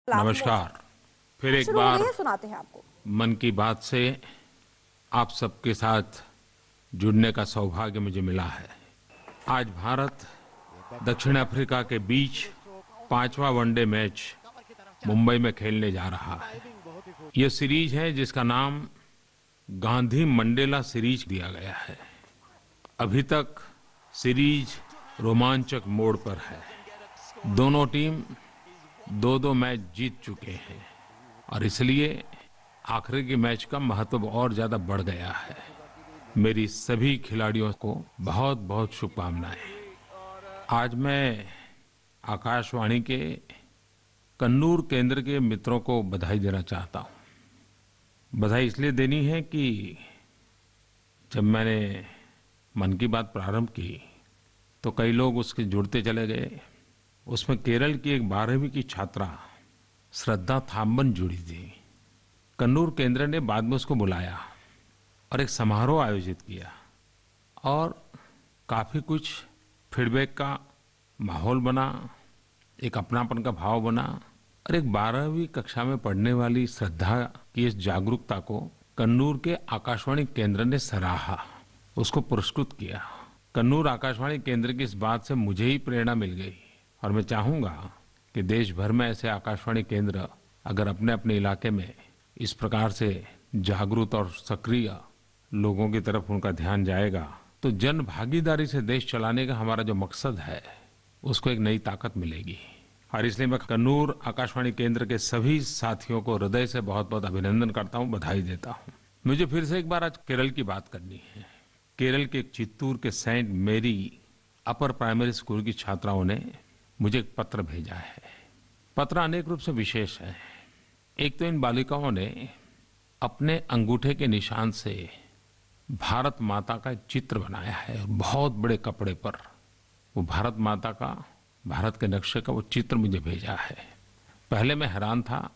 नमस्कार। फिर एक शुरू हो गई बार है, सुनाते हैं आपको। मन की बात से आप सबके साथ जुड़ने का सौभाग्य मुझे मिला है। आज भारत दक्षिण अफ्रीका के बीच पांचवा वनडे मैच मुंबई में खेलने जा रहा है। ये सीरीज है जिसका नाम गांधी मंडेला सीरीज दिया गया है। अभी तक सीरीज रोमांचक मोड़ पर है। दोनों टीम दो दो मैच जीत चुके हैं और इसलिए आखिरी के मैच का महत्व और ज्यादा बढ़ गया है। मेरी सभी खिलाड़ियों को बहुत बहुत शुभकामनाएं। आज मैं आकाशवाणी के कन्नूर केंद्र के मित्रों को बधाई देना चाहता हूं। बधाई इसलिए देनी है कि जब मैंने मन की बात प्रारंभ की तो कई लोग उसके जुड़ते चले गए। उसमें केरल की एक 12वीं की छात्रा श्रद्धा थाम्बन जुड़ी थी। कन्नूर केंद्र ने बाद में उसको बुलाया और एक समारोह आयोजित किया और काफी कुछ फीडबैक का माहौल बना, एक अपनापन का भाव बना और एक 12वीं कक्षा में पढ़ने वाली श्रद्धा की इस जागरूकता को कन्नूर के आकाशवाणी केंद्र ने सराहा, उसको पुरस्कृत किया। कन्नूर आकाशवाणी केंद्र की इस बात से मुझे ही प्रेरणा मिल गई और मैं चाहूंगा कि देश भर में ऐसे आकाशवाणी केंद्र अगर अपने अपने इलाके में इस प्रकार से जागरूक और सक्रिय लोगों की तरफ उनका ध्यान जाएगा तो जन भागीदारी से देश चलाने का हमारा जो मकसद है उसको एक नई ताकत मिलेगी। और इसलिए मैं कन्नूर आकाशवाणी केंद्र के सभी साथियों को हृदय से बहुत बहुत अभिनंदन करता हूं, बधाई देता हूं। मुझे फिर से एक बार आज केरल की बात करनी है। केरल के चित्तूर के सेंट मेरी अपर प्राइमरी स्कूल की छात्राओं ने मुझे एक पत्र भेजा है। पत्र अनेक रूप से विशेष है। एक तो इन बालिकाओं ने अपने अंगूठे के निशान से भारत माता का चित्र बनाया है। बहुत बड़े कपड़े पर वो भारत माता का, भारत के नक्शे का वो चित्र मुझे भेजा है। पहले मैं हैरान था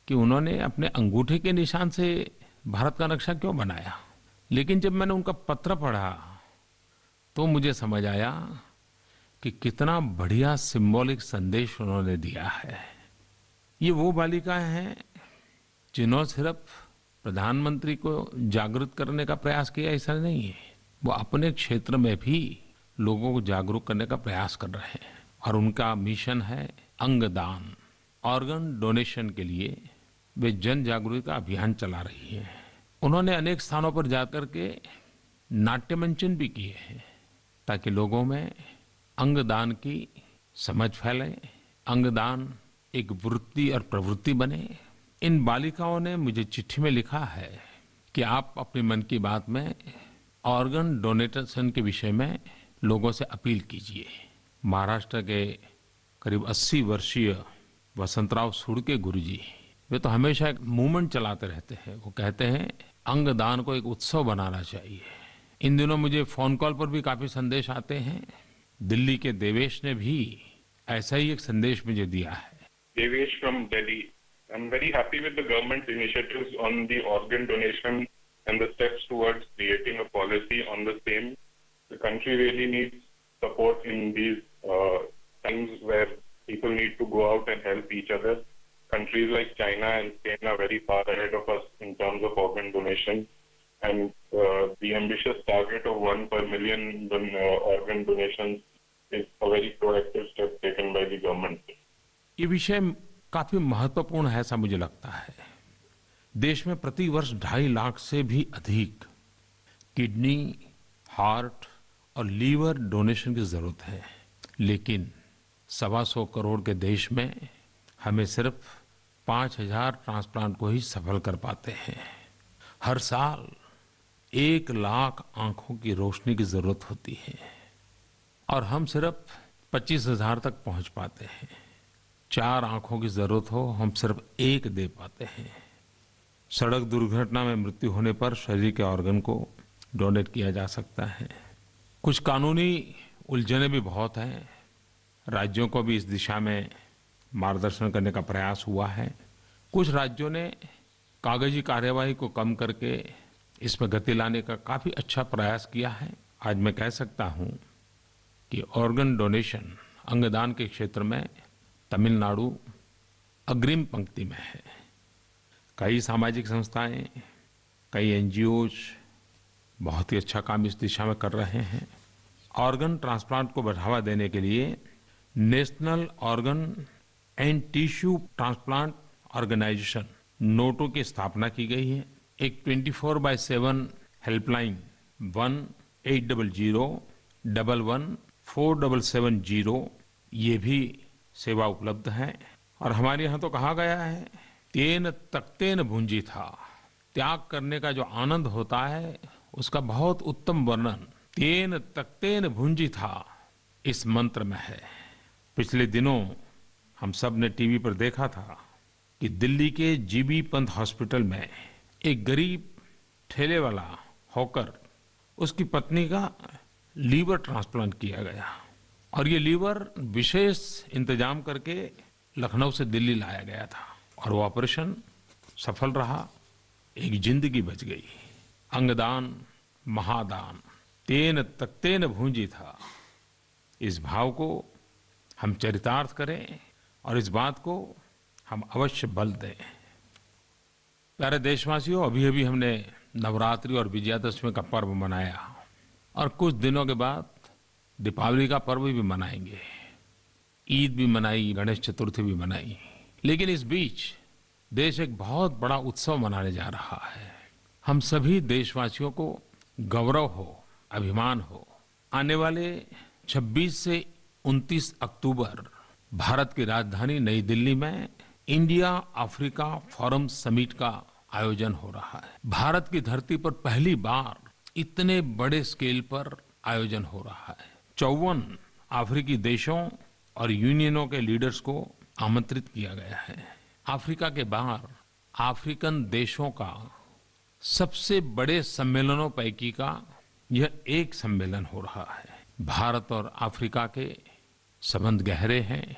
कि उन्होंने अपने अंगूठे के निशान से भारत का नक्शा क्यों बनाया, लेकिन जब मैंने उनका पत्र पढ़ा तो मुझे समझ आया कि कितना बढ़िया सिंबॉलिक संदेश उन्होंने दिया है। ये वो बालिकाएं हैं जिन्होंने सिर्फ प्रधानमंत्री को जागरूक करने का प्रयास किया, ऐसा नहीं है। वो अपने क्षेत्र में भी लोगों को जागरूक करने का प्रयास कर रहे हैं और उनका मिशन है अंगदान, ऑर्गन डोनेशन के लिए वे जन जागरूकता का अभियान चला रही हैं। उन्होंने अनेक स्थानों पर जाकर के नाट्य मंचन भी किए हैं ताकि लोगों में अंगदान की समझ फैले, अंगदान एक वृत्ति और प्रवृत्ति बने। इन बालिकाओं ने मुझे चिट्ठी में लिखा है कि आप अपनी मन की बात में ऑर्गन डोनेशन के विषय में लोगों से अपील कीजिए। महाराष्ट्र के करीब 80 वर्षीय वसंतराव सुड़के गुरुजी, वे तो हमेशा एक मूवमेंट चलाते रहते हैं। वो कहते हैं अंगदान को एक उत्सव बनाना चाहिए। इन दिनों मुझे फोन कॉल पर भी काफी संदेश आते हैं। दिल्ली के देवेश ने भी ऐसा ही एक संदेश मुझे दिया है। Devesh from Delhi. I'm very happy with the government's initiatives on the organ donation and the steps towards creating a policy on the same. The country really needs support in these times where people need to go out and help each other. Countries like China and Spain are very far ahead of us in terms of organ donation, and the ambitious target of 1 per million organ donations is a very proactive step taken by the government. ये विषय काफी महत्वपूर्ण है ऐसा मुझे लगता है। देश में प्रति वर्ष 2.5 लाख से भी अधिक किडनी, हार्ट और लीवर डोनेशन की जरूरत है, लेकिन 125 करोड़ के देश में हमें सिर्फ 5,000 ट्रांसप्लांट को ही सफल कर पाते हैं। हर साल 1 लाख आंखों की रोशनी की जरूरत होती है और हम सिर्फ 25,000 तक पहुंच पाते हैं। 4 आंखों की जरूरत हो, हम सिर्फ 1 दे पाते हैं। सड़क दुर्घटना में मृत्यु होने पर शरीर के ऑर्गन को डोनेट किया जा सकता है। कुछ कानूनी उलझने भी बहुत हैं। राज्यों को भी इस दिशा में मार्गदर्शन करने का प्रयास हुआ है। कुछ राज्यों ने कागजी कार्यवाही को कम करके इसमें गति लाने का काफी अच्छा प्रयास किया है। आज मैं कह सकता हूं कि ऑर्गन डोनेशन, अंगदान के क्षेत्र में तमिलनाडु, अग्रिम पंक्ति में है। कई सामाजिक संस्थाएं, कई एनजीओज बहुत ही अच्छा काम इस दिशा में कर रहे हैं। ऑर्गन ट्रांसप्लांट को बढ़ावा देने के लिए national organ and tissue transplant organisation NOTTO की स्थापना की गई है। एक 24/7 हेल्पलाइन 1800-11-4770 ये भी सेवा उपलब्ध है। और हमारे यहाँ तो कहा गया है, तेन तकतेन भुंजी था। त्याग करने का जो आनंद होता है उसका बहुत उत्तम वर्णन तेन तकतेन भुंजी था इस मंत्र में है। पिछले दिनों हम सब ने टीवी पर देखा था कि दिल्ली के जीबी पंत हॉस्पिटल में एक गरीब ठेले वाला होकर उसकी पत्नी का लीवर ट्रांसप्लांट किया गया और ये लीवर विशेष इंतजाम करके लखनऊ से दिल्ली लाया गया था और वो ऑपरेशन सफल रहा। एक जिंदगी बच गई। अंगदान महादान तेन तकतेन भूंजी था। इस भाव को हम चरितार्थ करें और इस बात को हम अवश्य बल दें। प्यारे देशवासियों, अभी अभी हमने नवरात्रि और विजयादशमी का पर्व मनाया और कुछ दिनों के बाद दीपावली का पर्व भी मनाएंगे। ईद भी मनाई, गणेश चतुर्थी भी मनाई। लेकिन इस बीच देश एक बहुत बड़ा उत्सव मनाने जा रहा है। हम सभी देशवासियों को गौरव हो, अभिमान हो। आने वाले 26 से 29 अक्टूबर भारत की राजधानी नई दिल्ली में इंडिया अफ्रीका फोरम समिट का आयोजन हो रहा है। भारत की धरती पर पहली बार इतने बड़े स्केल पर आयोजन हो रहा है। 54 अफ्रीकी देशों और यूनियनों के लीडर्स को आमंत्रित किया गया है। अफ्रीका के बाहर अफ्रीकन देशों का सबसे बड़े सम्मेलनों पैकी का यह एक सम्मेलन हो रहा है। भारत और अफ्रीका के संबंध गहरे हैं।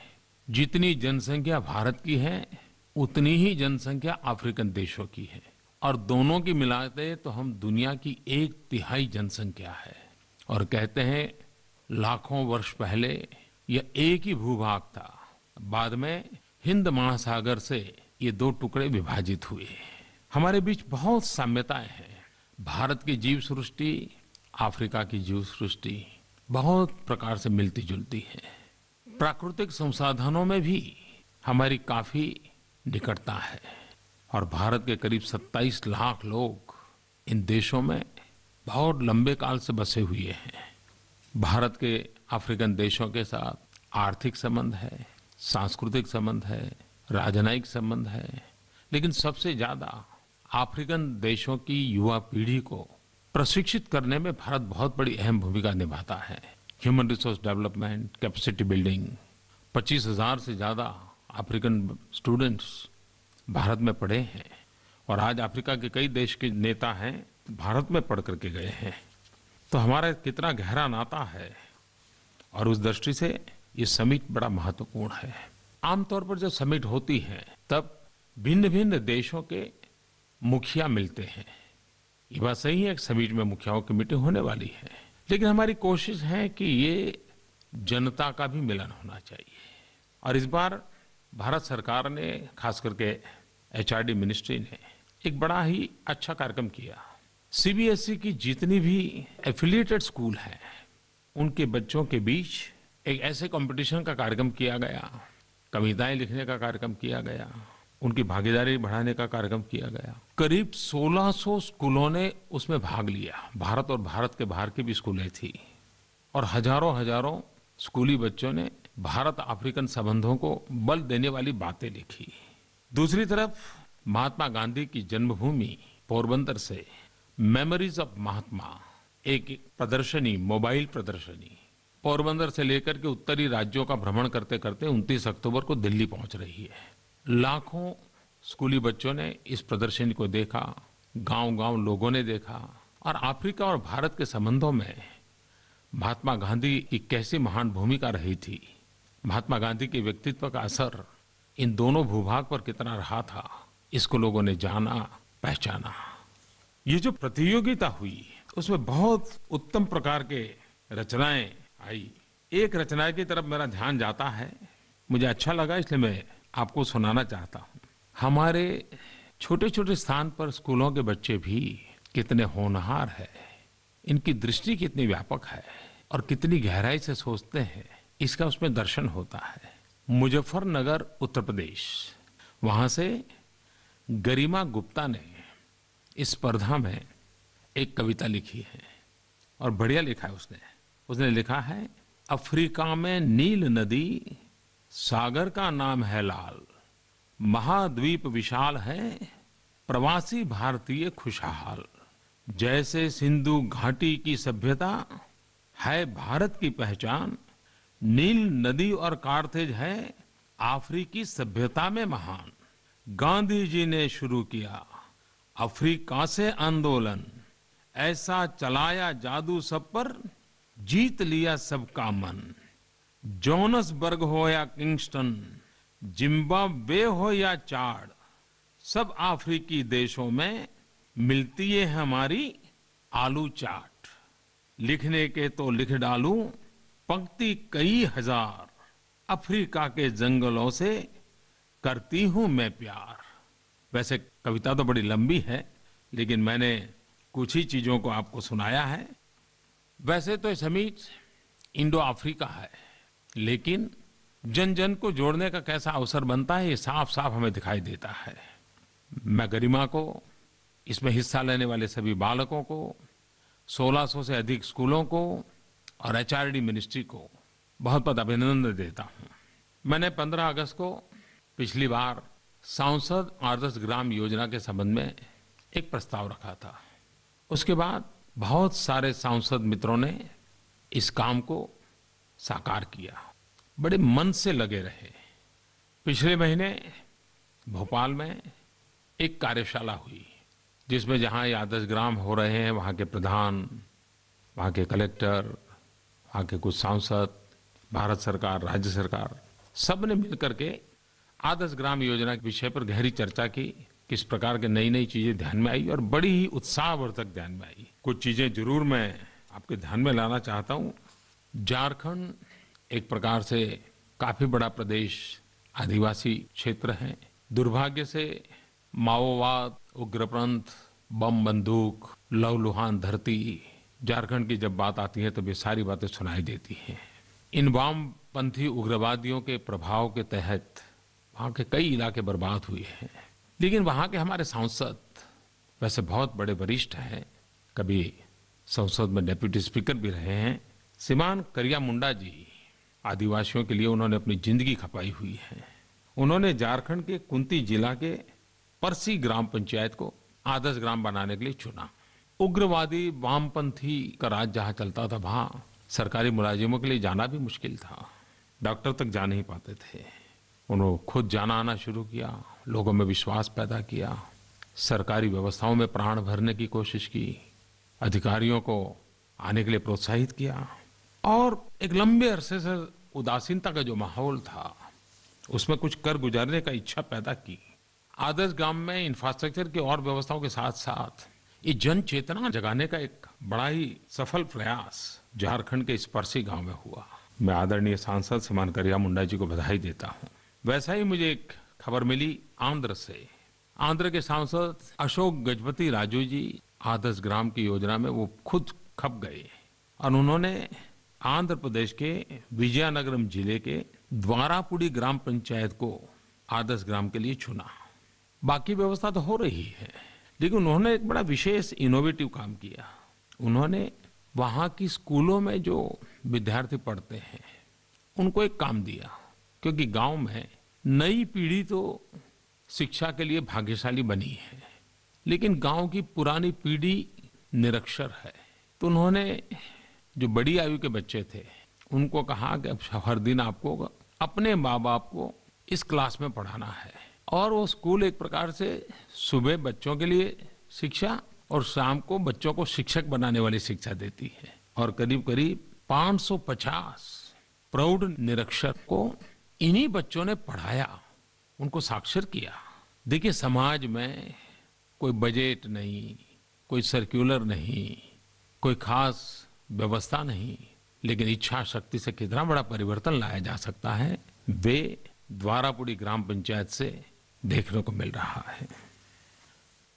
जितनी जनसंख्या भारत की है उतनी ही जनसंख्या अफ्रीकन देशों की है और दोनों की मिलाते तो हम दुनिया की 1/3 जनसंख्या है। और कहते हैं लाखों वर्ष पहले यह एक ही भूभाग था, बाद में हिंद महासागर से ये 2 टुकड़े विभाजित हुए। हमारे बीच बहुत साम्यताएं हैं। भारत की जीव सृष्टि, अफ्रीका की जीव सृष्टि बहुत प्रकार से मिलती जुलती है। प्राकृतिक संसाधनों में भी हमारी काफी निकटता है और भारत के करीब 27 लाख लोग इन देशों में बहुत लंबे काल से बसे हुए हैं। भारत के अफ्रीकन देशों के साथ आर्थिक संबंध है, सांस्कृतिक संबंध है, राजनयिक संबंध है, लेकिन सबसे ज्यादा अफ्रीकन देशों की युवा पीढ़ी को प्रशिक्षित करने में भारत बहुत बड़ी अहम भूमिका निभाता है। Human resource development, capacity building, 25,000 से ज्यादा अफ्रीकन स्टूडेंट्स भारत में पढ़े हैं और आज अफ्रीका के कई देश के नेता हैं भारत में पढ़ करके गए हैं। तो हमारा कितना गहरा नाता है और उस दृष्टि से ये समिट बड़ा महत्वपूर्ण है। आमतौर पर जब समिट होती है तब भिन्न भिन्न देशों के मुखिया मिलते हैं। ये बात सही है, एक समिट में मुखियाओं की मीटिंग होने वाली है, लेकिन हमारी कोशिश है कि ये जनता का भी मिलन होना चाहिए। और इस बार भारत सरकार ने, खास करके एचआरडी मिनिस्ट्री ने एक बड़ा ही अच्छा कार्यक्रम किया। सीबीएसई की जितनी भी एफिलिएटेड स्कूल हैं उनके बच्चों के बीच एक ऐसे कंपटीशन का कार्यक्रम किया गया, कविताएं लिखने का कार्यक्रम किया गया, उनकी भागीदारी बढ़ाने का कार्यक्रम किया गया। करीब 1600 स्कूलों ने उसमें भाग लिया। भारत और भारत के बाहर की भी स्कूलें थी और हजारों स्कूली बच्चों ने भारत अफ्रीकन संबंधों को बल देने वाली बातें लिखी। दूसरी तरफ महात्मा गांधी की जन्मभूमि पोरबंदर से मेमोरीज ऑफ महात्मा एक प्रदर्शनी, मोबाइल प्रदर्शनी पोरबंदर से लेकर के उत्तरी राज्यों का भ्रमण करते करते 29 अक्टूबर को दिल्ली पहुंच रही है। लाखों स्कूली बच्चों ने इस प्रदर्शनी को देखा, गांव-गांव लोगों ने देखा और अफ्रीका और भारत के संबंधों में महात्मा गांधी की कैसी महान भूमिका रही थी, महात्मा गांधी के व्यक्तित्व का असर इन दोनों भूभाग पर कितना रहा था, इसको लोगों ने जाना, पहचाना। ये जो प्रतियोगिता हुई उसमें बहुत उत्तम प्रकार के रचनाएं आई। एक रचना की तरफ मेरा ध्यान जाता है, मुझे अच्छा लगा, इसलिए मैं आपको सुनाना चाहता हूँ। हमारे छोटे छोटे स्थान पर स्कूलों के बच्चे भी कितने होनहार है, इनकी दृष्टि कितनी व्यापक है और कितनी गहराई से सोचते हैं, इसका उसमें दर्शन होता है। मुजफ्फरनगर उत्तर प्रदेश, वहां से गरिमा गुप्ता ने इस स्पर्धा में एक कविता लिखी है और बढ़िया लिखा है उसने लिखा है, अफ्रीका में नील नदी सागर का नाम है लाल, महाद्वीप विशाल है प्रवासी भारतीय खुशहाल, जैसे सिंधु घाटी की सभ्यता है भारत की पहचान, नील नदी और कार्थेज है अफ्रीकी सभ्यता में महान, गांधी जी ने शुरू किया अफ्रीका से आंदोलन, ऐसा चलाया जादू सब पर जीत लिया सबका मन, जोनसबर्ग हो या किंगस्टन, जिम्बाब्वे हो या चाड, सब अफ्रीकी देशों में मिलती है हमारी आलू चाट, लिखने के तो लिख डालूं पंक्ति कई हजार, अफ्रीका के जंगलों से करती हूं मैं प्यार। वैसे कविता तो बड़ी लंबी है, लेकिन मैंने कुछ ही चीजों को आपको सुनाया है। वैसे तो समीट इंडो अफ्रीका है, लेकिन जन जन को जोड़ने का कैसा अवसर बनता है, ये साफ साफ हमें दिखाई देता है। मैं गरिमा को, इसमें हिस्सा लेने वाले सभी बालकों को, 1600 से अधिक स्कूलों को और एचआरडी मिनिस्ट्री को बहुत बहुत अभिनंदन देता हूं। मैंने 15 अगस्त को पिछली बार सांसद आदर्श ग्राम योजना के संबंध में एक प्रस्ताव रखा था। उसके बाद बहुत सारे सांसद मित्रों ने इस काम को साकार किया, बड़े मन से लगे रहे। पिछले महीने भोपाल में एक कार्यशाला हुई, जिसमें जहां ये आदर्श ग्राम हो रहे हैं, वहां के प्रधान, वहां के कलेक्टर, वहां के कुछ सांसद, भारत सरकार, राज्य सरकार, सब ने मिलकर के आदर्श ग्राम योजना के विषय पर गहरी चर्चा की। किस प्रकार के नई नई चीजें ध्यान में आई और बड़ी ही उत्साहवर्धक ध्यान में आई। कुछ चीजें जरूर मैं आपके ध्यान में लाना चाहता हूं। झारखंड एक प्रकार से काफी बड़ा प्रदेश, आदिवासी क्षेत्र है। दुर्भाग्य से माओवाद, उग्रपंथ, बम बंदूक, लहूलुहान धरती, झारखंड की जब बात आती है तो ये सारी बातें सुनाई देती हैं। इन वामपंथी उग्रवादियों के प्रभाव के तहत वहां के कई इलाके बर्बाद हुए हैं, लेकिन वहां के हमारे सांसद वैसे बहुत बड़े वरिष्ठ हैं, कभी संसद में डेप्यूटी स्पीकर भी रहे हैं। श्रीमान करिया मुंडा जी, आदिवासियों के लिए उन्होंने अपनी जिंदगी खपाई हुई है। उन्होंने झारखंड के कुंती जिला के परसी ग्राम पंचायत को आदर्श ग्राम बनाने के लिए चुना। उग्रवादी वामपंथी का राज जहां चलता था, वहां सरकारी मुलाजिमों के लिए जाना भी मुश्किल था, डॉक्टर तक जा नहीं पाते थे। उन्होंने खुद जाना आना शुरू किया, लोगों में विश्वास पैदा किया, सरकारी व्यवस्थाओं में प्राण भरने की कोशिश की, अधिकारियों को आने के लिए प्रोत्साहित किया और एक लंबे अरसे से उदासीनता का जो माहौल था उसमें कुछ कर गुजारने का इच्छा पैदा की। आदर्श ग्राम में इंफ्रास्ट्रक्चर की और व्यवस्थाओं के साथ साथ ये जन चेतना जगाने का एक बड़ा ही सफल प्रयास झारखंड के इस परसी गांव में हुआ। मैं आदरणीय सांसद श्रीमान करिया मुंडा जी को बधाई देता हूं। वैसा ही मुझे एक खबर मिली आंध्र से। आंध्र के सांसद अशोक गजपति राजू जी आदर्श ग्राम की योजना में वो खुद खप गए और उन्होंने आंध्र प्रदेश के विजयनगरम जिले के द्वारापुड़ी ग्राम पंचायत को आदर्श ग्राम के लिए चुना। बाकी व्यवस्था तो हो रही है, लेकिन उन्होंने एक बड़ा विशेष इनोवेटिव काम किया। उन्होंने वहां की स्कूलों में जो विद्यार्थी पढ़ते हैं उनको एक काम दिया, क्योंकि गांव में नई पीढ़ी तो शिक्षा के लिए भाग्यशाली बनी है, लेकिन गांव की पुरानी पीढ़ी निरक्षर है। तो उन्होंने जो बड़ी आयु के बच्चे थे उनको कहा कि अब हर दिन आपको अपने माँ बाप को इस क्लास में पढ़ाना है। और वो स्कूल एक प्रकार से सुबह बच्चों के लिए शिक्षा और शाम को बच्चों को शिक्षक बनाने वाली शिक्षा देती है। और करीब करीब 550 प्रौढ़ निरक्षर को इन्हीं बच्चों ने पढ़ाया, उनको साक्षर किया। देखिए, समाज में कोई बजट नहीं, कोई सर्कुलर नहीं, कोई खास व्यवस्था नहीं, लेकिन इच्छा शक्ति से कितना बड़ा परिवर्तन लाया जा सकता है, वे द्वारापुड़ी ग्राम पंचायत से देखने को मिल रहा है।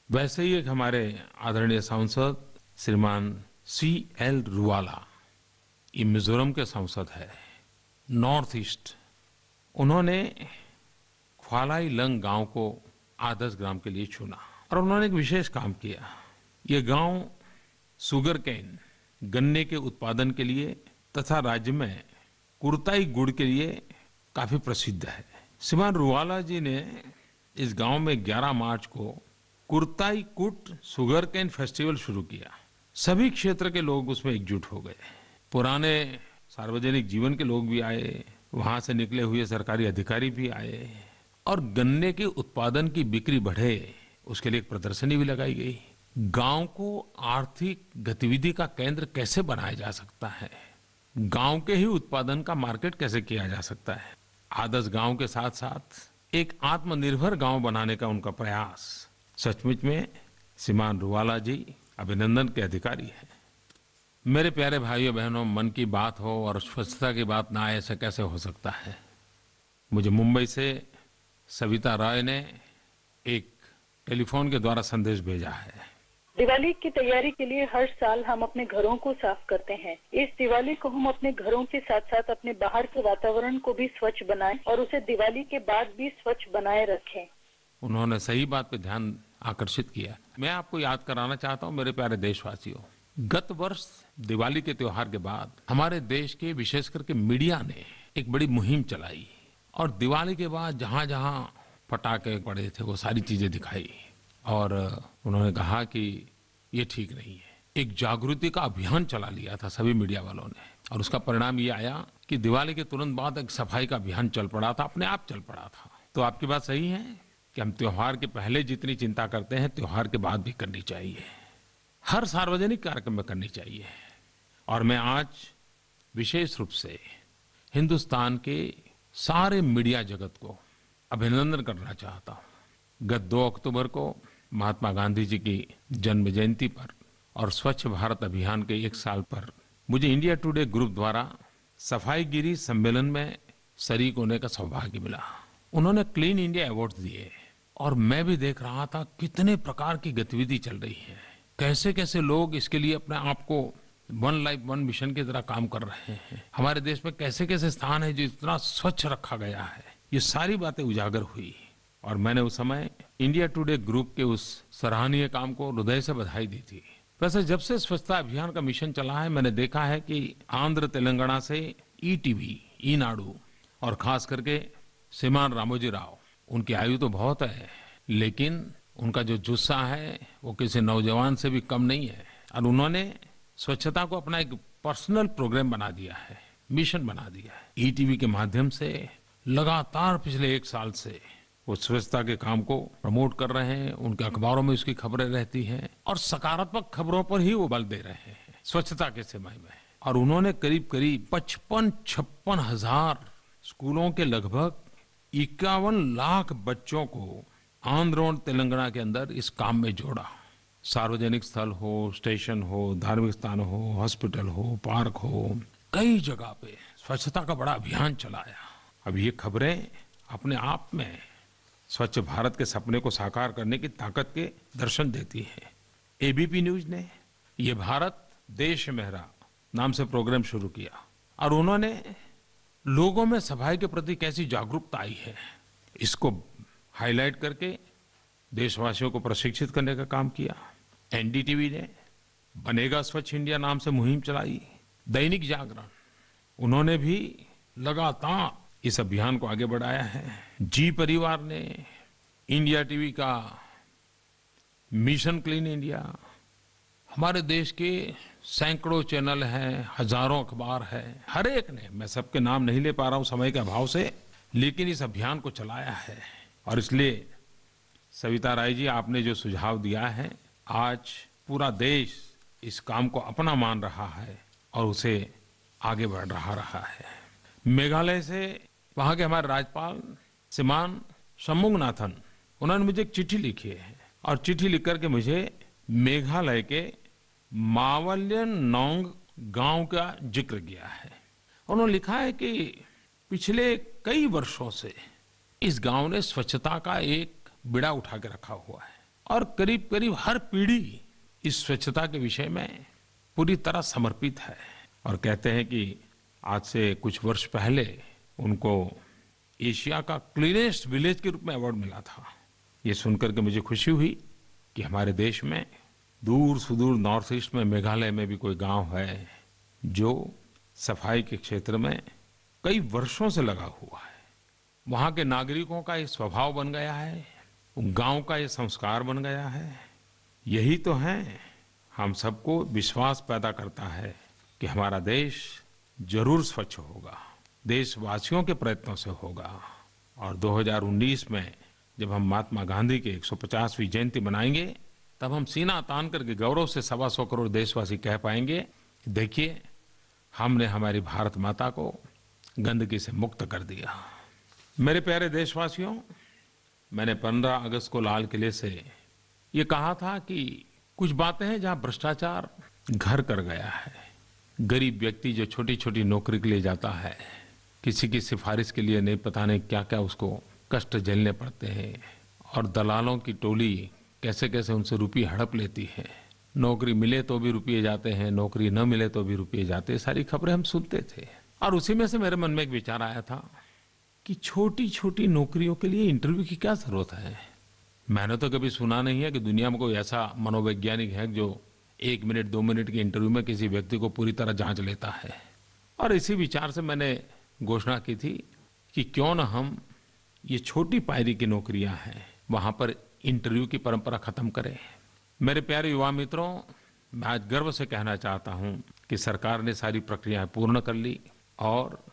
वैसे ही एक हमारे आदरणीय सांसद श्रीमान CL रुवाला, ये मिजोरम के सांसद है, नॉर्थ ईस्ट। उन्होंने ख्वालाइलंग गांव को आदर्श ग्राम के लिए चुना और उन्होंने एक विशेष काम किया। ये गांव शुगर केन, गन्ने के उत्पादन के लिए तथा राज्य में कुर्ताई गुड़ के लिए काफी प्रसिद्ध है। श्रीमान रुवाला जी ने इस गांव में 11 मार्च को कुर्ताई कुट शुगर केन फेस्टिवल शुरू किया। सभी क्षेत्र के लोग उसमें एकजुट हो गए। पुराने सार्वजनिक जीवन के लोग भी आए, वहां से निकले हुए सरकारी अधिकारी भी आए और गन्ने के उत्पादन की बिक्री बढ़े, उसके लिए एक प्रदर्शनी भी लगाई गई। गांव को आर्थिक गतिविधि का केंद्र कैसे बनाया जा सकता है, गांव के ही उत्पादन का मार्केट कैसे किया जा सकता है, आदर्श गांव के साथ साथ एक आत्मनिर्भर गांव बनाने का उनका प्रयास, सचमुच में श्रीमान रुवाला जी अभिनंदन के अधिकारी हैं। मेरे प्यारे भाइयों बहनों, मन की बात हो और स्वच्छता की बात ना आए, ऐसा कैसे हो सकता है। मुझे मुंबई से सविता राय ने एक टेलीफोन के द्वारा संदेश भेजा है। दिवाली की तैयारी के लिए हर साल हम अपने घरों को साफ करते हैं। इस दिवाली को हम अपने घरों के साथ साथ अपने बाहर के वातावरण को भी स्वच्छ बनाएं और उसे दिवाली के बाद भी स्वच्छ बनाए रखें। उन्होंने सही बात पे ध्यान आकर्षित किया। मैं आपको याद कराना चाहता हूँ मेरे प्यारे देशवासियों, गत वर्ष दिवाली के त्योहार के बाद हमारे देश के विशेष करके मीडिया ने एक बड़ी मुहिम चलाई और दिवाली के बाद जहां जहां पटाखे पड़े थे वो सारी चीजें दिखाई और उन्होंने कहा कि ये ठीक नहीं है। एक जागृति का अभियान चला लिया था सभी मीडिया वालों ने और उसका परिणाम ये आया कि दिवाली के तुरंत बाद एक सफाई का अभियान चल पड़ा था, अपने आप चल पड़ा था। तो आपकी बात सही है कि हम त्योहार के पहले जितनी चिंता करते हैं त्योहार के बाद भी करनी चाहिए, हर सार्वजनिक कार्यक्रम में करनी चाहिए। और मैं आज विशेष रूप से हिंदुस्तान के सारे मीडिया जगत को अभिनंदन करना चाहता हूं। गत 2 अक्टूबर को महात्मा गांधी जी की जन्म जयंती पर और स्वच्छ भारत अभियान के 1 साल पर मुझे इंडिया टुडे ग्रुप द्वारा सफाईगिरी सम्मेलन में शरीक होने का सौभाग्य मिला। उन्होंने क्लीन इंडिया अवार्ड दिए और मैं भी देख रहा था कितने प्रकार की गतिविधि चल रही है, कैसे कैसे लोग इसके लिए अपने आप को वन लाइफ वन मिशन की तरह काम कर रहे हैं। हमारे देश में कैसे कैसे स्थान है जो इतना स्वच्छ रखा गया है, ये सारी बातें उजागर हुई और मैंने उस समय इंडिया टुडे ग्रुप के उस सराहनीय काम को हृदय से बधाई दी थी। वैसे जब से स्वच्छता अभियान का मिशन चला है मैंने देखा है कि आंध्र तेलंगाना से ETV, ईनाडू और खास करके श्रीमान रामोजी राव, उनकी आयु तो बहुत है लेकिन उनका जो जुस्सा है वो किसी नौजवान से भी कम नहीं है और उन्होंने स्वच्छता को अपना एक पर्सनल प्रोग्राम बना दिया है, मिशन बना दिया है। ETV के माध्यम से लगातार पिछले 1 साल से वो स्वच्छता के काम को प्रमोट कर रहे हैं, उनके अखबारों में उसकी खबरें रहती हैं और सकारात्मक खबरों पर ही वो बल दे रहे हैं स्वच्छता के समय में। और उन्होंने करीब करीब 55-56 हजार स्कूलों के लगभग 51 लाख बच्चों को आंध्र और तेलंगाना के अंदर इस काम में जोड़ा। सार्वजनिक स्थल हो, स्टेशन हो, धार्मिक स्थान हो, हॉस्पिटल हो, पार्क हो, कई जगह पे स्वच्छता का बड़ा अभियान चलाया। अब ये खबरें अपने आप में स्वच्छ भारत के सपने को साकार करने की ताकत के दर्शन देती है। ABP न्यूज ने ये भारत देश मेरा नाम से प्रोग्राम शुरू किया और उन्होंने लोगों में सफाई के प्रति कैसी जागरूकता आई है इसको हाईलाइट करके देशवासियों को प्रशिक्षित करने का काम किया। NDTV ने बनेगा स्वच्छ इंडिया नाम से मुहिम चलाई। दैनिक जागरण, उन्होंने भी लगातार इस अभियान को आगे बढ़ाया है। जी परिवार ने, इंडिया टीवी का मिशन क्लीन इंडिया, हमारे देश के सैकड़ों चैनल हैं, हजारों अखबार है, हर एक ने, मैं सबके नाम नहीं ले पा रहा हूं समय के अभाव से, लेकिन इस अभियान को चलाया है। और इसलिए सविता राय जी, आपने जो सुझाव दिया है, आज पूरा देश इस काम को अपना मान रहा है और उसे आगे बढ़ रहा है। मेघालय से वहां के हमारे राज्यपाल श्रीमान शंमुगनाथन, उन्होंने मुझे एक चिट्ठी लिखी है और चिट्ठी लिख करके मुझे मेघालय के मावल्यन नोंग गांव का जिक्र किया है। उन्होंने लिखा है कि पिछले कई वर्षों से इस गांव ने स्वच्छता का एक बीड़ा उठा के रखा हुआ है और करीब करीब हर पीढ़ी इस स्वच्छता के विषय में पूरी तरह समर्पित है। और कहते हैं कि आज से कुछ वर्ष पहले उनको एशिया का क्लीनेस्ट विलेज के रूप में अवार्ड मिला था। ये सुनकर के मुझे खुशी हुई कि हमारे देश में दूर सुदूर नॉर्थ ईस्ट में मेघालय में भी कोई गांव है जो सफाई के क्षेत्र में कई वर्षों से लगा हुआ है। वहां के नागरिकों का ये स्वभाव बन गया है, गांव का ये संस्कार बन गया है। यही तो है, हम सबको विश्वास पैदा करता है कि हमारा देश जरूर स्वच्छ होगा, देशवासियों के प्रयत्नों से होगा। और 2019 में जब हम महात्मा गांधी के 150वीं जयंती मनाएंगे, तब हम सीना तान करके गौरव से 125 करोड़ देशवासी कह पाएंगे, देखिए हमने हमारी भारत माता को गंदगी से मुक्त कर दिया। मेरे प्यारे देशवासियों, मैंने 15 अगस्त को लाल किले से ये कहा था कि कुछ बातें हैं जहां भ्रष्टाचार घर कर गया है। गरीब व्यक्ति जो छोटी छोटी नौकरी के लिए जाता है, किसी की सिफारिश के लिए नहीं, पता नहीं क्या क्या उसको कष्ट झेलने पड़ते हैं, और दलालों की टोली कैसे कैसे उनसे रुपये हड़प लेती है। नौकरी मिले तो भी रुपये जाते हैं, नौकरी न मिले तो भी रुपये जाते हैं। सारी खबरें हम सुनते थे और उसी में से मेरे मन में एक विचार आया था कि छोटी छोटी नौकरियों के लिए इंटरव्यू की क्या जरूरत है। मैंने तो कभी सुना नहीं है कि दुनिया में कोई ऐसा मनोवैज्ञानिक है जो 1 मिनट 2 मिनट के इंटरव्यू में किसी व्यक्ति को पूरी तरह जांच लेता है। और इसी विचार से मैंने घोषणा की थी कि क्यों न हम ये छोटी पायरी की नौकरियां हैं वहां पर इंटरव्यू की परंपरा खत्म करें। मेरे प्यारे युवा मित्रों, मैं आज गर्व से कहना चाहता हूं कि सरकार ने सारी प्रक्रियाएं पूर्ण कर ली और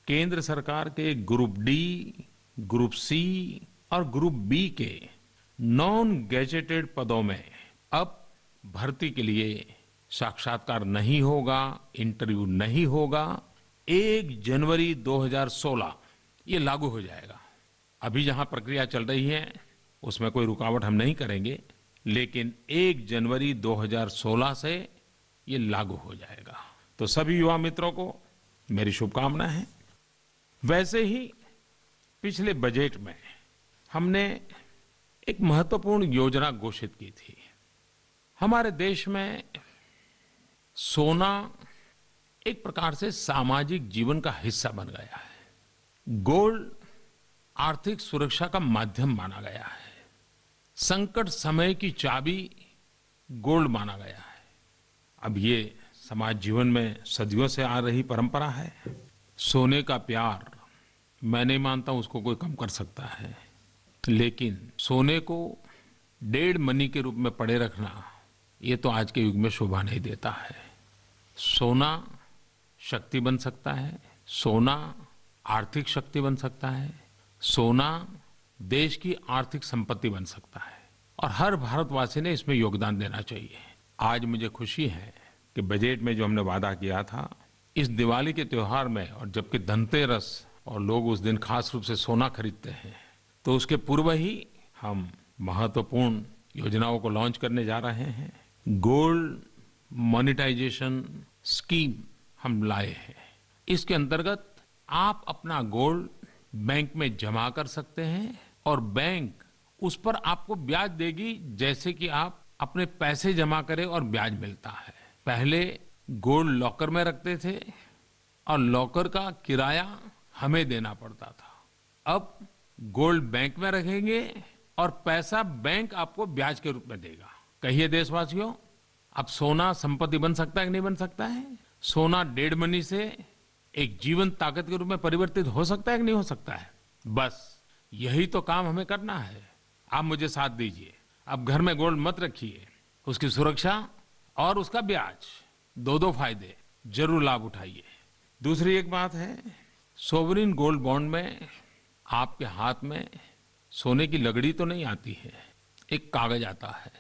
केंद्र सरकार के ग्रुप डी, ग्रुप सी और ग्रुप बी के नॉन गैजेटेड पदों में अब भर्ती के लिए साक्षात्कार नहीं होगा, इंटरव्यू नहीं होगा। 1 जनवरी 2016 ये लागू हो जाएगा। अभी जहां प्रक्रिया चल रही है उसमें कोई रुकावट हम नहीं करेंगे, लेकिन 1 जनवरी 2016 से ये लागू हो जाएगा। तो सभी युवा मित्रों को मेरी शुभकामनाएं हैं। वैसे ही पिछले बजट में हमने एक महत्वपूर्ण योजना घोषित की थी। हमारे देश में सोना एक प्रकार से सामाजिक जीवन का हिस्सा बन गया है। गोल्ड आर्थिक सुरक्षा का माध्यम माना गया है। संकट समय की चाबी गोल्ड माना गया है। अब ये समाज जीवन में सदियों से आ रही परंपरा है। सोने का प्यार मैं नहीं मानता उसको कोई कम कर सकता है, लेकिन सोने को डेड मनी के रूप में पड़े रखना ये तो आज के युग में शोभा नहीं देता है। सोना शक्ति बन सकता है, सोना आर्थिक शक्ति बन सकता है, सोना देश की आर्थिक संपत्ति बन सकता है और हर भारतवासी ने इसमें योगदान देना चाहिए। आज मुझे खुशी है कि बजट में जो हमने वादा किया था, इस दिवाली के त्योहार में, और जबकि धनतेरस और लोग उस दिन खास रूप से सोना खरीदते हैं, तो उसके पूर्व ही हम महत्वपूर्ण योजनाओं को लॉन्च करने जा रहे हैं। गोल्ड मोनेटाइजेशन स्कीम हम लाए हैं। इसके अंतर्गत आप अपना गोल्ड बैंक में जमा कर सकते हैं और बैंक उस पर आपको ब्याज देगी जैसे कि आप अपने पैसे जमा करें और ब्याज मिलता है। पहले गोल्ड लॉकर में रखते थे और लॉकर का किराया हमें देना पड़ता था। अब गोल्ड बैंक में रखेंगे और पैसा बैंक आपको ब्याज के रूप में देगा। कहिए देशवासियों, अब सोना संपत्ति बन सकता है कि नहीं बन सकता है? सोना डेड मनी से एक जीवन ताकत के रूप में परिवर्तित हो सकता है कि नहीं हो सकता है? बस यही तो काम हमें करना है। आप मुझे साथ दीजिए। अब घर में गोल्ड मत रखिए, उसकी सुरक्षा और उसका ब्याज, दो फायदे, जरूर लाभ उठाइए। दूसरी एक बात है, सोवरिन गोल्ड बॉन्ड में आपके हाथ में सोने की लगड़ी तो नहीं आती है, एक कागज आता है,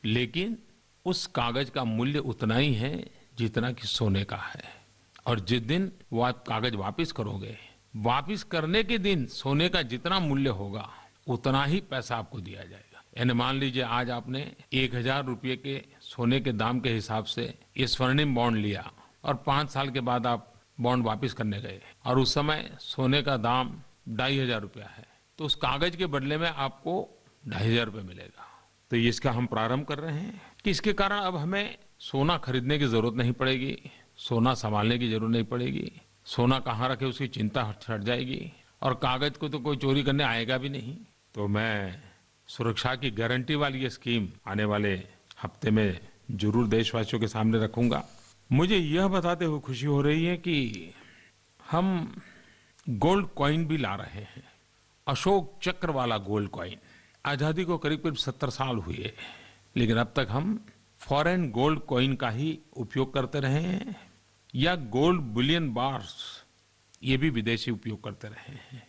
लेकिन उस कागज का मूल्य उतना ही है जितना कि सोने का है। और जिस दिन वो आप कागज वापस करोगे, वापस करने के दिन सोने का जितना मूल्य होगा उतना ही पैसा आपको दिया जाएगा। यानी मान लीजिए आज आपने 1000 रुपये के सोने के दाम के हिसाब से ये स्वर्णिम बॉन्ड लिया और 5 साल के बाद आप बॉन्ड वापस करने गए और उस समय सोने का दाम 2500 रुपया है, तो उस कागज के बदले में आपको 2,500 रुपये मिलेगा। तो ये इसका हम प्रारंभ कर रहे हैं कि इसके कारण अब हमें सोना खरीदने की जरूरत नहीं पड़ेगी, सोना संभालने की जरूरत नहीं पड़ेगी, सोना कहाँ रखे उसकी चिंता हट जाएगी और कागज को तो कोई चोरी करने आएगा भी नहीं। तो मैं सुरक्षा की गारंटी वाली ये स्कीम आने वाले हफ्ते में जरूर देशवासियों के सामने रखूंगा। मुझे यह बताते हुए खुशी हो रही है कि हम गोल्ड कॉइन भी ला रहे हैं, अशोक चक्र वाला गोल्ड कॉइन। आजादी को करीब करीब 70 साल हुए, लेकिन अब तक हम फॉरेन गोल्ड कॉइन का ही उपयोग करते रहे हैं या गोल्ड बुलियन बार्स, ये भी विदेशी उपयोग करते रहे हैं।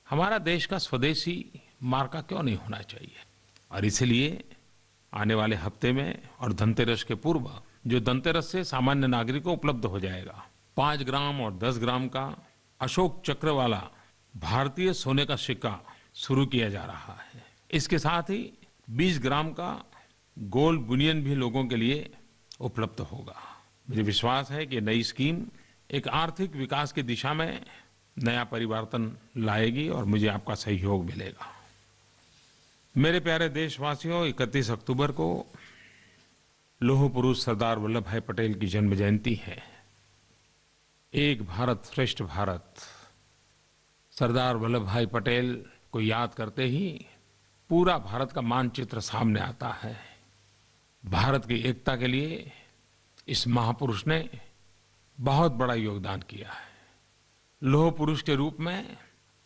हमारा देश का स्वदेशी मार्का क्यों नहीं होना चाहिए? और इसलिए आने वाले हफ्ते में और धनतेरस के पूर्व, जो धनतेरस से सामान्य नागरिक को उपलब्ध हो जाएगा, 5 ग्राम और 10 ग्राम का अशोक चक्र वाला भारतीय सोने का सिक्का शुरू किया जा रहा है। इसके साथ ही 20 ग्राम का गोल्ड बुलियन भी लोगों के लिए उपलब्ध होगा। मुझे विश्वास है कि नई स्कीम एक आर्थिक विकास की दिशा में नया परिवर्तन लाएगी और मुझे आपका सहयोग मिलेगा। मेरे प्यारे देशवासियों, 31 अक्टूबर को लौह पुरुष सरदार वल्लभ भाई पटेल की जन्म जयंती है। एक भारत श्रेष्ठ भारत, सरदार वल्लभ भाई पटेल को याद करते ही पूरा भारत का मानचित्र सामने आता है। भारत की एकता के लिए इस महापुरुष ने बहुत बड़ा योगदान किया है। लौह पुरुष के रूप में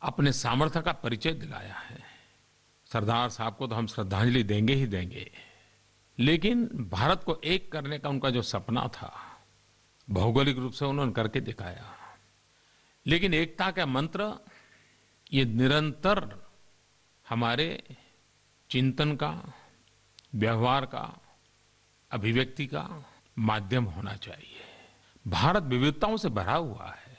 अपने सामर्थ्य का परिचय दिलाया है। सरदार साहब को तो हम श्रद्धांजलि देंगे ही देंगे, लेकिन भारत को एक करने का उनका जो सपना था, भौगोलिक रूप से उन्होंने करके दिखाया। लेकिन एकता का मंत्र ये निरंतर हमारे चिंतन का, व्यवहार का, अभिव्यक्ति का माध्यम होना चाहिए। भारत विविधताओं से भरा हुआ है।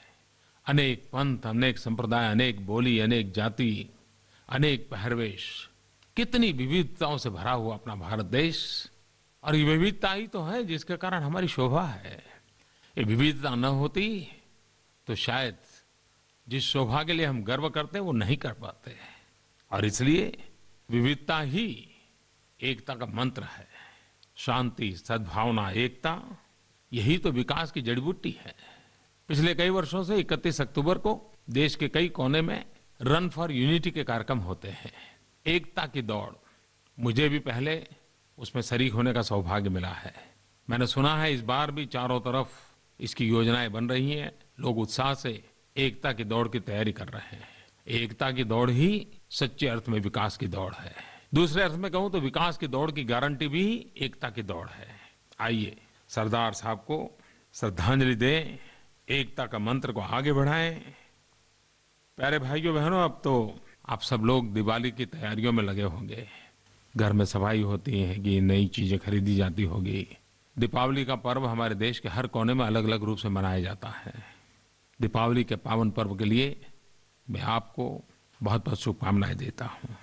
अनेक पंथ, अनेक संप्रदाय, अनेक बोली, अनेक जाति, अनेक पहरवेश, कितनी विविधताओं से भरा हुआ अपना भारत देश। और ये विविधता ही तो है जिसके कारण हमारी शोभा है। ये विविधता न होती तो शायद जिस शोभा के लिए हम गर्व करते हैं वो नहीं कर पाते। और इसलिए विविधता ही एकता का मंत्र है। शांति, सद्भावना, एकता, यही तो विकास की जड़ी बूटी है। पिछले कई वर्षों से 31 अक्टूबर को देश के कई कोने में रन फॉर यूनिटी के कार्यक्रम होते हैं, एकता की दौड़। मुझे भी पहले उसमें शरीक होने का सौभाग्य मिला है। मैंने सुना है इस बार भी चारों तरफ इसकी योजनाएं बन रही हैं। लोग उत्साह से एकता की दौड़ की तैयारी कर रहे हैं। एकता की दौड़ ही सच्चे अर्थ में विकास की दौड़ है। दूसरे अर्थ में कहूं तो विकास की दौड़ की गारंटी भी एकता की दौड़ है। आइए सरदार साहब को श्रद्धांजलि दें, एकता का मंत्र को आगे बढ़ाएं। प्यारे भाइयों बहनों, अब तो आप सब लोग दिवाली की तैयारियों में लगे होंगे। घर में सफाई होती है कि नई चीजें खरीदी जाती होगी। दीपावली का पर्व हमारे देश के हर कोने में अलग अलग रूप से मनाया जाता है। दीपावली के पावन पर्व के लिए मैं आपको बहुत बहुत शुभकामनाएं देता हूं।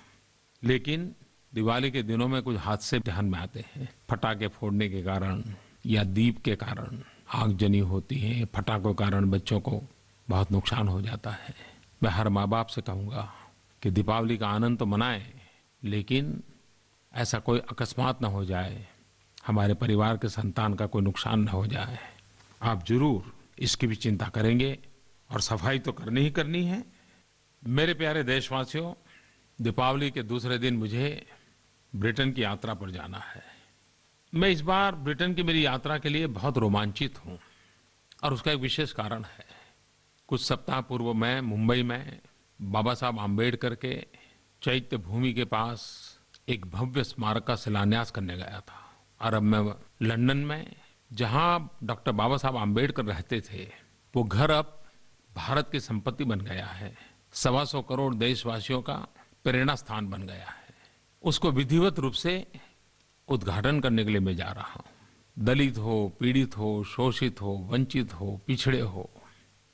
लेकिन दिवाली के दिनों में कुछ हादसे ध्यान में आते हैं। पटाखे फोड़ने के कारण या दीप के कारण आगजनी होती है। पटाखों के कारण बच्चों को बहुत नुकसान हो जाता है। मैं हर माँ बाप से कहूँगा कि दीपावली का आनंद तो मनाएं, लेकिन ऐसा कोई अकस्मात न हो जाए, हमारे परिवार के संतान का कोई नुकसान न हो जाए। आप जरूर इसकी भी चिंता करेंगे और सफाई तो करनी ही करनी है। मेरे प्यारे देशवासियों, दीपावली के दूसरे दिन मुझे ब्रिटेन की यात्रा पर जाना है। मैं इस बार ब्रिटेन की मेरी यात्रा के लिए बहुत रोमांचित हूँ और उसका एक विशेष कारण है। कुछ सप्ताह पूर्व मैं मुंबई में बाबा साहब आम्बेडकर के चैत्य भूमि के पास एक भव्य स्मारक का शिलान्यास करने गया था। और अब मैं लंदन में, जहां डॉक्टर बाबा साहब आम्बेडकर रहते थे, वो घर अब भारत की संपत्ति बन गया है। 125 करोड़ देशवासियों का प्रेरणा स्थान बन गया है। उसको विधिवत रूप से उद्घाटन करने के लिए मैं जा रहा हूँ। दलित हो, पीड़ित हो, शोषित हो, वंचित हो, पिछड़े हो,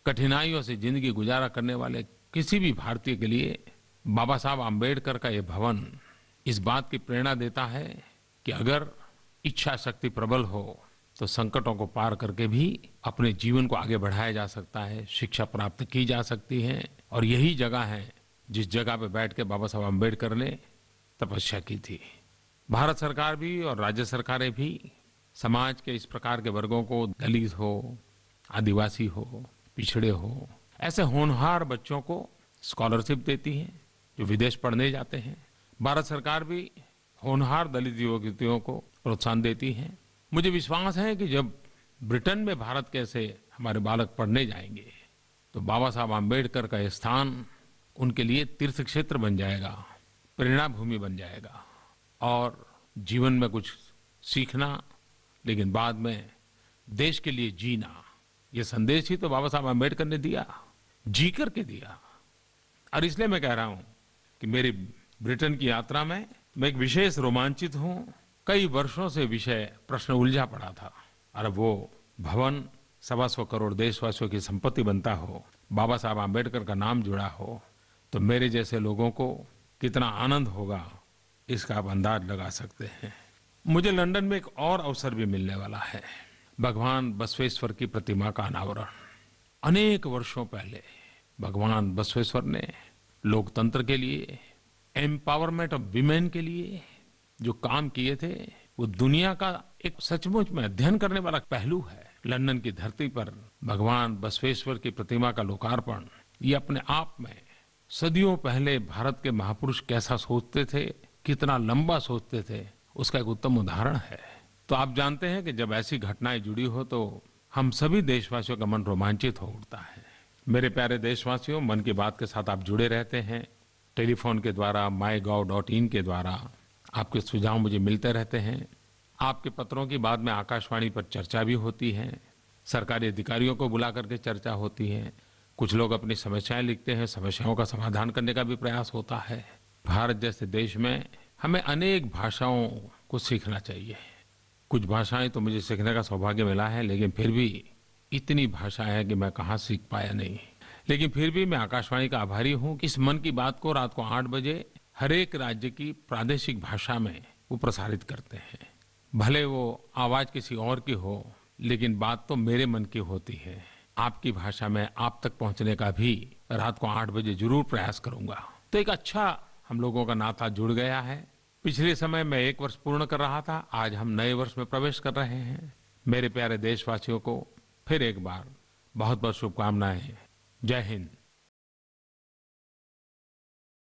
कठिनाइयों से जिंदगी गुजारा करने वाले किसी भी भारतीय के लिए बाबा साहब आम्बेडकर का ये भवन इस बात की प्रेरणा देता है कि अगर इच्छा शक्ति प्रबल हो तो संकटों को पार करके भी अपने जीवन को आगे बढ़ाया जा सकता है, शिक्षा प्राप्त की जा सकती है। और यही जगह है जिस जगह पे बैठ के बाबा साहब अम्बेडकर ने तपस्या की थी। भारत सरकार भी और राज्य सरकारें भी समाज के इस प्रकार के वर्गों को, दलित हो, आदिवासी हो, पिछड़े हो, ऐसे होनहार बच्चों को स्कॉलरशिप देती हैं जो विदेश पढ़ने जाते हैं। भारत सरकार भी होनहार दलित युवक युवतियों को प्रोत्साहन देती है। मुझे विश्वास है कि जब ब्रिटेन में भारत के ऐसे हमारे बालक पढ़ने जाएंगे तो बाबा साहब आम्बेडकर का यह स्थान उनके लिए तीर्थ क्षेत्र बन जाएगा, प्रेरणा भूमि बन जाएगा और जीवन में कुछ सीखना, लेकिन बाद में देश के लिए जीना, ये संदेश ही तो बाबा साहब आम्बेडकर ने दिया, जी करके दिया। और इसलिए मैं कह रहा हूं कि मेरी ब्रिटेन की यात्रा में मैं एक विशेष रोमांचित हूं। कई वर्षों से विषय प्रश्न उलझा पड़ा था और वो भवन 125 करोड़ देशवासियों की संपत्ति बनता हो, बाबा साहब आम्बेडकर का नाम जुड़ा हो, तो मेरे जैसे लोगों को कितना आनंद होगा इसका आप अंदाज लगा सकते हैं। मुझे लंदन में एक और अवसर भी मिलने वाला है, भगवान बसवेश्वर की प्रतिमा का अनावरण। अनेक वर्षों पहले भगवान बसवेश्वर ने लोकतंत्र के लिए, एम्पावरमेंट ऑफ विमेन के लिए जो काम किए थे, वो दुनिया का एक सचमुच में अध्ययन करने वाला पहलू है। लंदन की धरती पर भगवान बसवेश्वर की प्रतिमा का लोकार्पण, ये अपने आप में सदियों पहले भारत के महापुरुष कैसा सोचते थे, कितना लंबा सोचते थे, उसका एक उत्तम उदाहरण है। तो आप जानते हैं कि जब ऐसी घटनाएं जुड़ी हो तो हम सभी देशवासियों का मन रोमांचित हो उठता है। मेरे प्यारे देशवासियों, मन की बात के साथ आप जुड़े रहते हैं। टेलीफोन के द्वारा, mygov.in के द्वारा आपके सुझाव मुझे मिलते रहते हैं। आपके पत्रों की बाद में आकाशवाणी पर चर्चा भी होती है, सरकारी अधिकारियों को बुला करके चर्चा होती है, कुछ लोग अपनी समस्याएं लिखते हैं, समस्याओं का समाधान करने का भी प्रयास होता है। भारत जैसे देश में हमें अनेक भाषाओं को सीखना चाहिए। कुछ भाषाएं तो मुझे सीखने का सौभाग्य मिला है, लेकिन फिर भी इतनी भाषाएं हैं कि मैं कहाँ सीख पाया नहीं। लेकिन फिर भी मैं आकाशवाणी का आभारी हूं कि इस मन की बात को रात को 8 बजे हर एक राज्य की प्रादेशिक भाषा में वो प्रसारित करते हैं। भले वो आवाज किसी और की हो, लेकिन बात तो मेरे मन की होती है। आपकी भाषा में आप तक पहुंचने का भी रात को 8 बजे जरूर प्रयास करूंगा। तो एक अच्छा हम लोगों का नाता जुड़ गया है। पिछले समय में 1 वर्ष पूर्ण कर रहा था, आज हम नए वर्ष में प्रवेश कर रहे हैं। मेरे प्यारे देशवासियों को फिर एक बार बहुत बहुत शुभकामनाएं। जय हिंद।